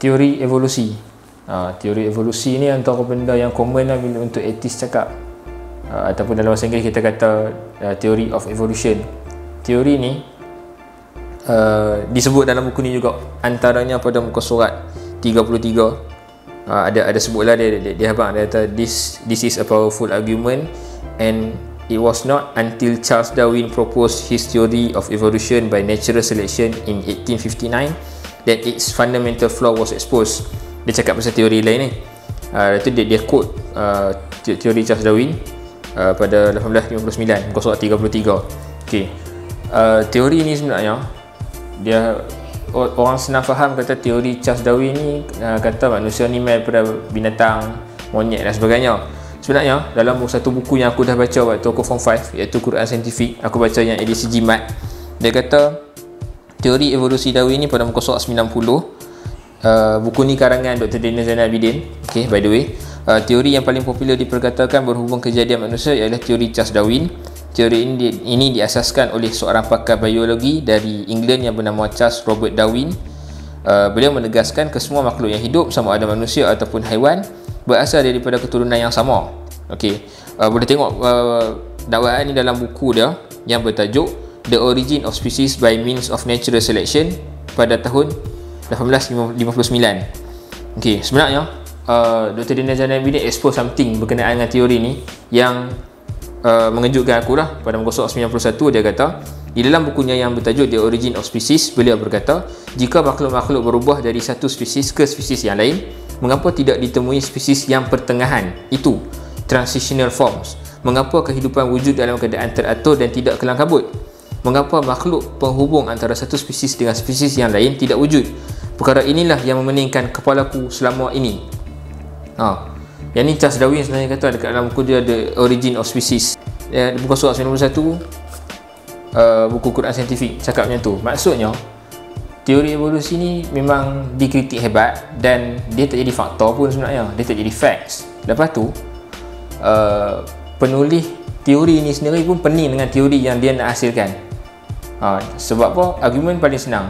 teori evolusi. Teori evolusi ni antara benda yang common lah bila untuk atheist cakap, ataupun dalam bahasa Inggeris kita kata theory of evolution. Teori ni disebut dalam buku ni juga, antaranya pada muka surat 33. Ada sebutlah dia kata this is a powerful argument, and it was not until Charles Darwin proposed his theory of evolution by natural selection in 1859 that its fundamental flaw was exposed. Dia cakap pasal teori lain ni. Itu dia quote teori Charles Darwin pada 1859, muka surat 33. Okey. Teori ni sebenarnya dia orang senang faham kata teori Charles Darwin ni kata manusia ni mai daripada binatang, monyet dan sebagainya. Sebenarnya dalam satu buku yang aku dah baca waktu aku form 5, iaitu Quran Scientific, aku baca yang edisi Jimat, dia kata teori evolusi Darwin ni pada muka surat 90. Buku ni karangan Dr. Daniel Zainal Abidin. Okay, by the way, teori yang paling popular diperkatakan berhubung kejadian manusia ialah teori Charles Darwin. Teori ini diasaskan oleh seorang pakar biologi dari England yang bernama Charles Robert Darwin. Beliau menegaskan kesemua makhluk yang hidup, sama ada manusia ataupun haiwan, berasal daripada keturunan yang sama. Okay, boleh tengok dakwaan ni dalam buku dia yang bertajuk The Origin of Species by Means of Natural Selection pada tahun 1859. Okay, sebenarnya Dr. Daniel Zainal Abidin expose something berkenaan dengan teori ni yang mengejutkan aku lah. Pada muka surat 91 dia kata, di dalam bukunya yang bertajuk The Origin of Species, beliau berkata, jika makhluk-makhluk berubah dari satu spesies ke spesies yang lain, mengapa tidak ditemui spesies yang pertengahan, itu transitional forms? Mengapa kehidupan wujud dalam keadaan teratur dan tidak kelang kabut? Mengapa makhluk penghubung antara satu spesies dengan spesies yang lain tidak wujud? Perkara inilah yang memeningkan kepalaku selama ini. Yang ni Charles Darwin sebenarnya kata dekat dalam buku dia The Origin of Species, buku surat 91, buku Quran Scientific, cakap macam tu. Maksudnya teori evolusi ni memang dikritik hebat dan dia tak jadi fakta pun sebenarnya, dia tak jadi facts. Lepas tu penulis teori ni sendiri pun pening dengan teori yang dia nak hasilkan. Sebab apa? Argument paling senang,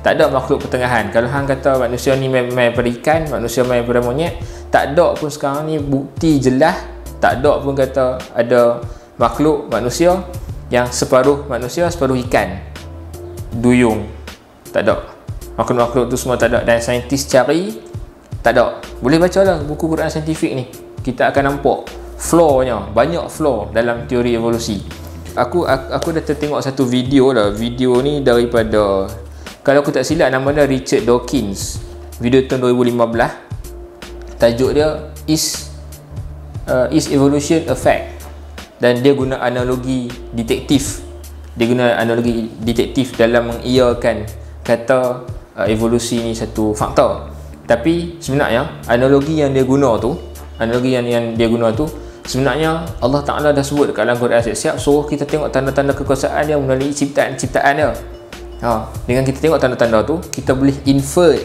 tak ada makhluk pertengahan. Kalau hang kata manusia ni main daripada ikan, manusia main daripada monyet, tak ada pun sekarang ni bukti jelas. Tak ada pun kata ada makhluk manusia yang separuh manusia, separuh ikan, duyung. Tak ada. Makhluk-makhluk tu semua tak ada. Dan saintis cari, tak ada. Boleh baca lah buku Quran Scientific ni, kita akan nampak flaw-nya, banyak flaw dalam teori evolusi. Aku dah tertengok satu video lah. Video ni daripada, kalau aku tak silap nama dia Richard Dawkins. Video tahun 2015. Tajuk dia Is Evolution a Fact? Dan dia guna analogi detektif. Dia guna analogi detektif dalam mengiyakan kata evolusi ni satu fakta. Tapi sebenarnya analogi yang dia guna tu, sebenarnya Allah Ta'ala dah sebut dekat dalam Quran, siap suruh kita tengok tanda-tanda kekuasaan dia melalui ciptaan-ciptaan dia. Dengan kita tengok tanda-tanda tu, kita boleh infer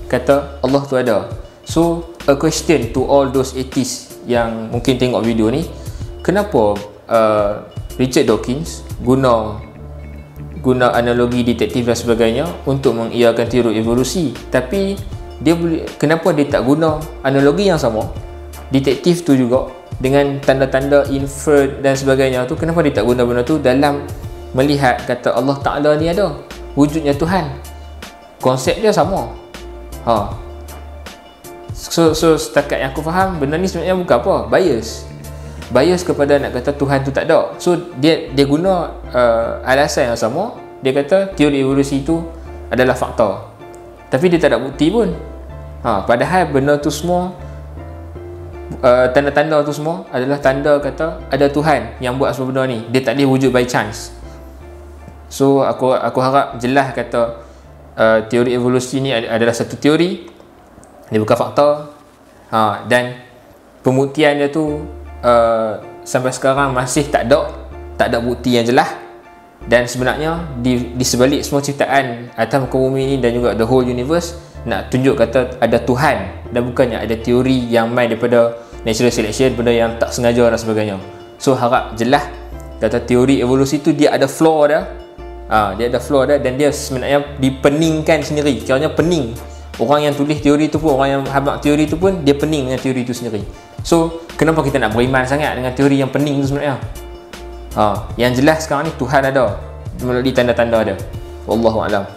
kata Allah tu ada. So a question to all those atheists yang mungkin tengok video ni, kenapa Richard Dawkins guna analogi detektif dan sebagainya untuk mengiyakan teori evolusi, tapi kenapa dia tak guna analogi yang sama, detektif tu juga, dengan tanda-tanda infer dan sebagainya tu, kenapa dia tak guna benda tu dalam melihat kata Allah Ta'ala ni ada, wujudnya Tuhan, konsep dia sama. So setakat yang aku faham, benda ni sebenarnya bukan apa, bias kepada nak kata Tuhan tu tak ada. So dia guna alasan yang sama. Dia kata teori evolusi tu adalah fakta, tapi dia tak ada bukti pun. Padahal benda tu semua, tanda-tanda tu semua adalah tanda kata ada Tuhan yang buat semua benda ni. Dia tak boleh wujud by chance. So aku harap jelas kata teori evolusi ni adalah satu teori, dia bukan fakta. Dan pembuktian dia tu sampai sekarang masih tak ada bukti yang jelas. Dan sebenarnya di sebalik semua ciptaan atas muka bumi ni dan juga the whole universe, nak tunjuk kata ada Tuhan, dan bukannya ada teori yang main daripada natural selection, benda yang tak sengaja dan sebagainya. So harap jelas kata teori evolusi tu dia ada flaw dia. Dia ada flaw dia, dan dia sebenarnya dipeningkan sendiri. Kiranya pening Orang yang tulis teori tu pun, orang yang habaq teori tu pun, dia pening dengan teori tu sendiri. So kenapa kita nak beriman sangat dengan teori yang pening tu sebenarnya? Yang jelas sekarang ni Tuhan ada, melalui tanda-tanda dia. Wallahu a'lam.